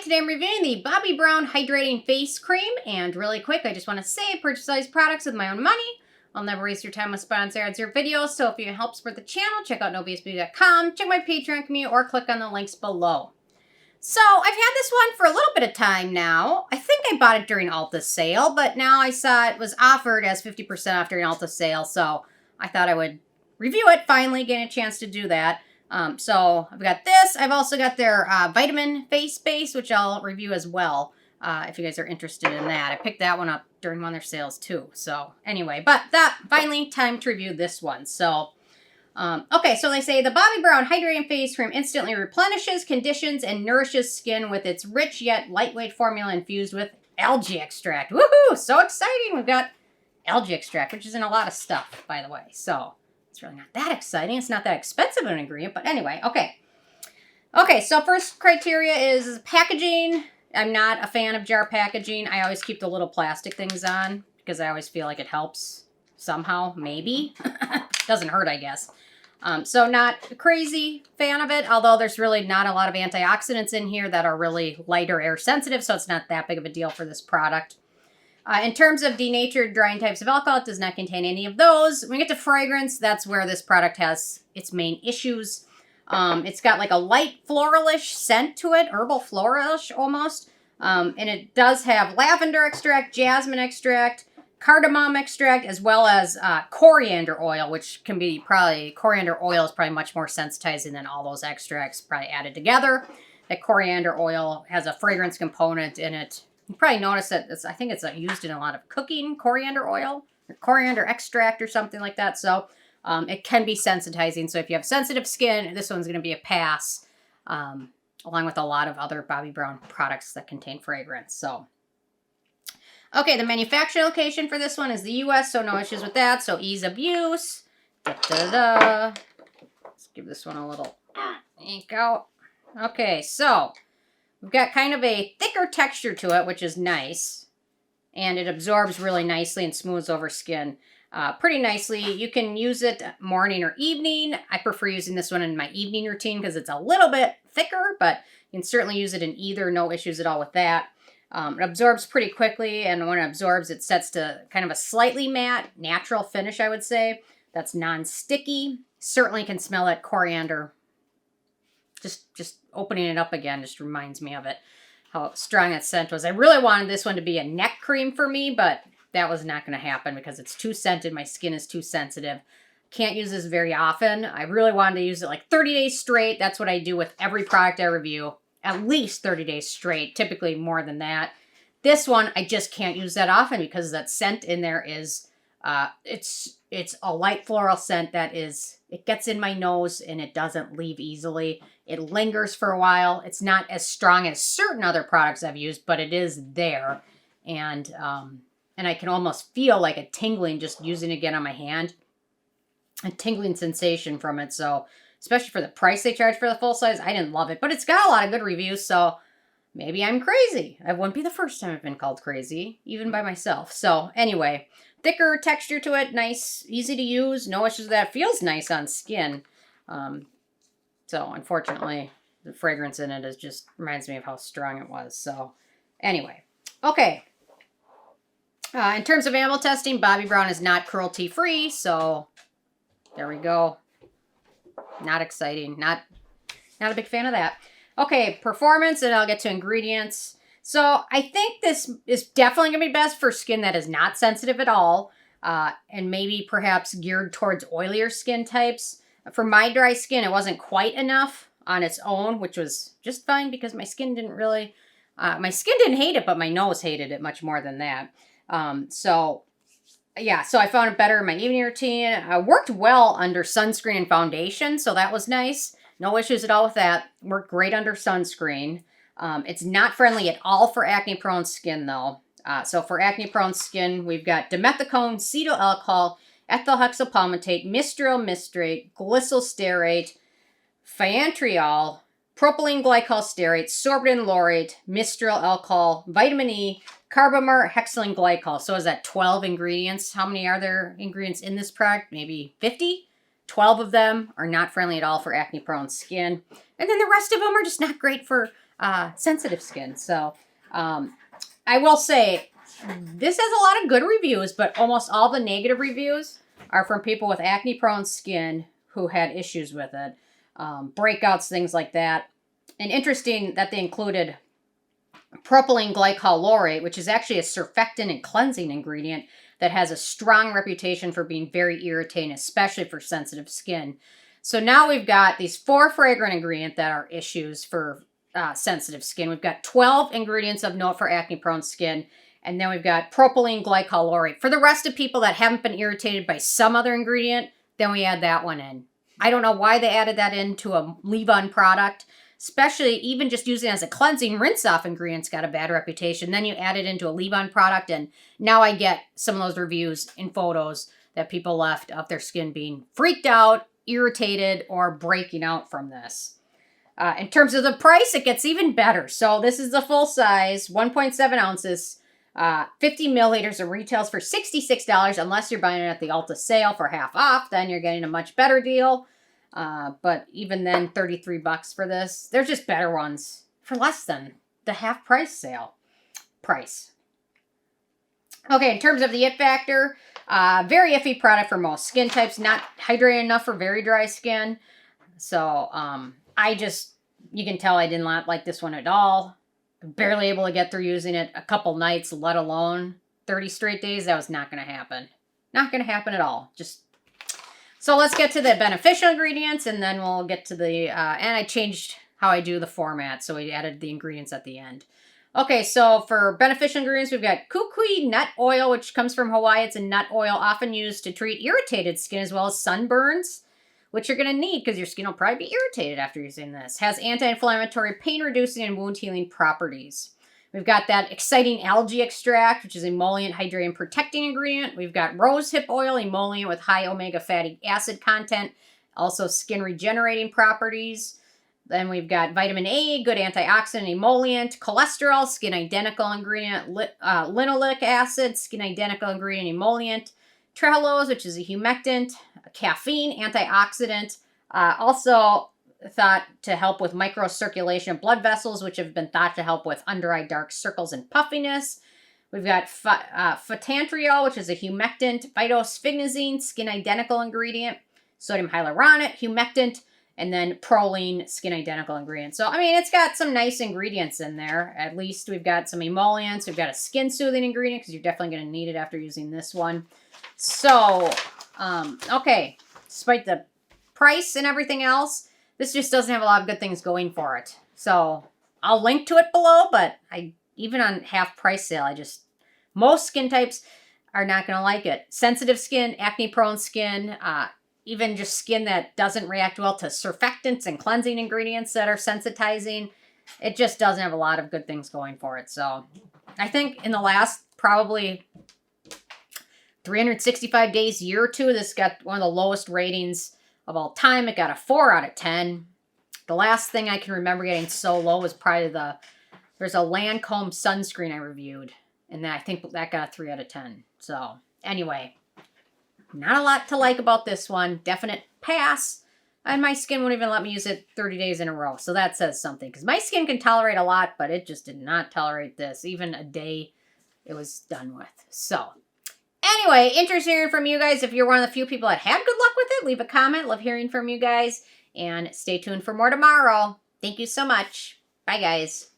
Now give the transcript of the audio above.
Today I'm reviewing the Bobbi Brown Hydrating Face Cream, and really quick, I just want to say I purchase all these products with my own money. I'll never waste your time with sponsor ads or videos, so if you can help support the channel, check out nobsbeauty.com, check my Patreon community, or click on the links below. So, I've had this one for a little bit of time now. I think I bought it during Ulta sale, but now I saw it was offered as 50% off during Ulta sale, so I thought I would review it, finally getting a chance to do that. So I've got this. I've also got their vitamin face base, which I'll review as well, if you guys are interested in that. I picked that one up during one of their sales too. So anyway, but that finally time to review this one. So, okay, so they say the Bobbi Brown Hydrating Face Cream instantly replenishes, conditions, and nourishes skin with its rich yet lightweight formula infused with algae extract. Woohoo! So exciting! We've got algae extract, which is in a lot of stuff, by the way. So it's really not that exciting. It's not that expensive an ingredient, but anyway, okay. Okay, so first criteria is packaging. I'm not a fan of jar packaging. I always keep the little plastic things on because I always feel like it helps somehow, maybe. Doesn't hurt, I guess. So not a crazy fan of it, although there's really not a lot of antioxidants in here that are really light or air sensitive, so it's not that big of a deal for this product. In terms of denatured drying types of alcohol, it does not contain any of those. When we get to fragrance, that's where this product has its main issues. It's got like a light floralish scent to it, herbal floralish almost. And it does have lavender extract, jasmine extract, cardamom extract, as well as coriander oil, which can be coriander oil is probably much more sensitizing than all those extracts probably added together. That coriander oil has a fragrance component in it. You probably notice that I think it's used in a lot of cooking, coriander oil, or coriander extract or something like that. So it can be sensitizing. So if you have sensitive skin, this one's going to be a pass, along with a lot of other Bobbi Brown products that contain fragrance. So, okay, the manufacturing location for this one is the U.S., so no issues with that. So ease of use. Let's give this one a little ink out. Okay, so we've got kind of a thicker texture to it, which is nice. And it absorbs really nicely and smooths over skin pretty nicely. You can use it morning or evening. I prefer using this one in my evening routine because it's a little bit thicker, but you can certainly use it in either. No issues at all with that. It absorbs pretty quickly, and when it absorbs, it sets to kind of a slightly matte, natural finish, I would say. That's non-sticky. Certainly can smell that coriander. Just opening it up again just reminds me of it, how strong that scent was. I really wanted this one to be a neck cream for me, but that was not going to happen because it's too scented. My skin is too sensitive. Can't use this very often. I really wanted to use it like 30 days straight. That's what I do with every product I review. At least 30 days straight, typically more than that. This one, I just can't use that often because that scent in there is, it's a light floral scent that is, it gets in my nose and it doesn't leave easily. It lingers for a while. It's not as strong as certain other products I've used, but it is there. And I can almost feel like a tingling just using it again on my hand. A tingling sensation from it. So, especially for the price they charge for the full size, I didn't love it. But it's got a lot of good reviews, so maybe I'm crazy. It wouldn't be the first time I've been called crazy, even by myself. So, anyway, thicker texture to it, nice, easy to use, no issues with that. Feels nice on skin. So, unfortunately, the fragrance in it just reminds me of how strong it was. So, anyway. Okay. In terms of animal testing, Bobbi Brown is not cruelty-free, so there we go. Not exciting. Not a big fan of that. Okay, performance, and I'll get to ingredients. So I think this is definitely going to be best for skin that is not sensitive at all, and maybe perhaps geared towards oilier skin types. For my dry skin, it wasn't quite enough on its own, which was just fine because my skin didn't really, my skin didn't hate it, but my nose hated it much more than that. So I found it better in my evening routine. I worked well under sunscreen and foundation, so that was nice. No issues at all with that. Worked great under sunscreen. It's not friendly at all for acne-prone skin, though. So for acne-prone skin, we've got Dimethicone, cetyl alcohol, Ethylhexyl palmitate, Myristyl, Glycol stearate, Phyantryol, propylene glycol stearate, sorbitol laurate, Myristyl alcohol, vitamin E, Hexylene glycol. So is that 12 ingredients? How many are there ingredients in this product? Maybe 50? 12 of them are not friendly at all for acne-prone skin. And then the rest of them are just not great for sensitive skin. So I will say this has a lot of good reviews, but almost all the negative reviews are from people with acne-prone skin who had issues with it. Breakouts, things like that. And interesting that they included propylene glycol, which is actually a surfactant and cleansing ingredient that has a strong reputation for being very irritating, especially for sensitive skin. So now we've got these 4 fragrant ingredients that are issues for sensitive skin. We've got 12 ingredients of note for acne-prone skin. And then we've got propylene glycol. For the rest of people that haven't been irritated by some other ingredient, then we add that one in. I don't know why they added that into a leave-on product, especially even just using it as a cleansing rinse-off ingredient's got a bad reputation. Then you add it into a leave-on product, and now I get some of those reviews and photos that people left of their skin being freaked out, irritated, or breaking out from this. In terms of the price, it gets even better. So this is the full size, 1.7 ounces, 50 milliliters. It retails for $66 unless you're buying it at the Ulta sale for half off. Then you're getting a much better deal. But even then, $33 for this. There's just better ones for less than the half price sale price. Okay, in terms of the it factor, very iffy product for most skin types. Not hydrated enough for very dry skin. So you can tell I did not like this one at all. Barely able to get through using it a couple nights, let alone 30 straight days. That was not going to happen. Not going to happen at all. So let's get to the beneficial ingredients, and then we'll get to the, and I changed how I do the format, so we added the ingredients at the end. Okay, so for beneficial ingredients, we've got kukui nut oil, which comes from Hawaii. It's a nut oil often used to treat irritated skin as well as sunburns, which you're going to need because your skin will probably be irritated after using this. Has anti-inflammatory, pain-reducing, and wound-healing properties. We've got that exciting algae extract, which is emollient, hydrating, protecting ingredient. We've got rosehip oil, emollient with high omega fatty acid content, also skin regenerating properties. Then we've got vitamin A, good antioxidant, emollient, cholesterol, skin identical ingredient, linoleic acid, skin identical ingredient, emollient, trehalose, which is a humectant, caffeine, antioxidant, also thought to help with microcirculation of blood vessels, which have been thought to help with under-eye dark circles and puffiness. We've got phytantriol, which is a humectant, phytosphingosine, skin identical ingredient, sodium hyaluronate, humectant, and then proline, skin identical ingredient. So, I mean, it's got some nice ingredients in there. At least we've got some emollients. We've got a skin soothing ingredient because you're definitely going to need it after using this one. So, okay, despite the price and everything else, this just doesn't have a lot of good things going for it. So I'll link to it below, but even on half price sale, most skin types are not going to like it. Sensitive skin, acne-prone skin, even just skin that doesn't react well to surfactants and cleansing ingredients that are sensitizing. It just doesn't have a lot of good things going for it. So I think in the last probably 365 days, year or two, this got one of the lowest ratings of all time. It got a 4 out of 10. The last thing I can remember getting so low was probably there's a Lancome sunscreen I reviewed, and then I think that got a 3 out of 10. So anyway, not a lot to like about this one. Definite pass. And my skin won't even let me use it 30 days in a row. So that says something, because my skin can tolerate a lot, but it just did not tolerate this. Even a day it was done with. So anyway, interested hearing from you guys. If you're one of the few people that had good luck with it, leave a comment. Love hearing from you guys. And stay tuned for more tomorrow. Thank you so much. Bye, guys.